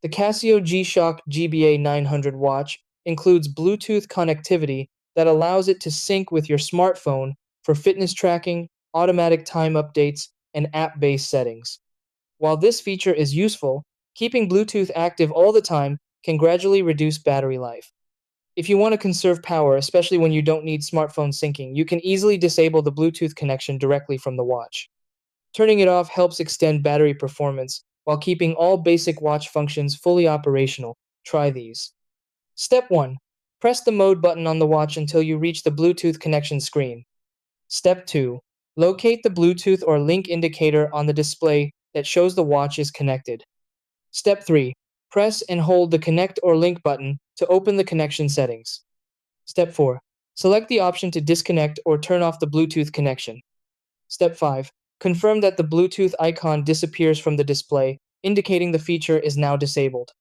The Casio G-Shock GBA-900 watch includes Bluetooth connectivity that allows it to sync with your smartphone for fitness tracking, automatic time updates, and app-based settings. While this feature is useful, keeping Bluetooth active all the time can gradually reduce battery life. If you want to conserve power, especially when you don't need smartphone syncing, you can easily disable the Bluetooth connection directly from the watch. Turning it off helps extend battery performance while keeping all basic watch functions fully operational. Try these. Step 1. Press the mode button on the watch until you reach the Bluetooth connection screen. Step 2. Locate the Bluetooth or link indicator on the display that shows the watch is connected. Step 3. Press and hold the connect or link button to open the connection settings. Step 4. Select the option to disconnect or turn off the Bluetooth connection. Step 5. Confirm that the Bluetooth icon disappears from the display, indicating the feature is now disabled.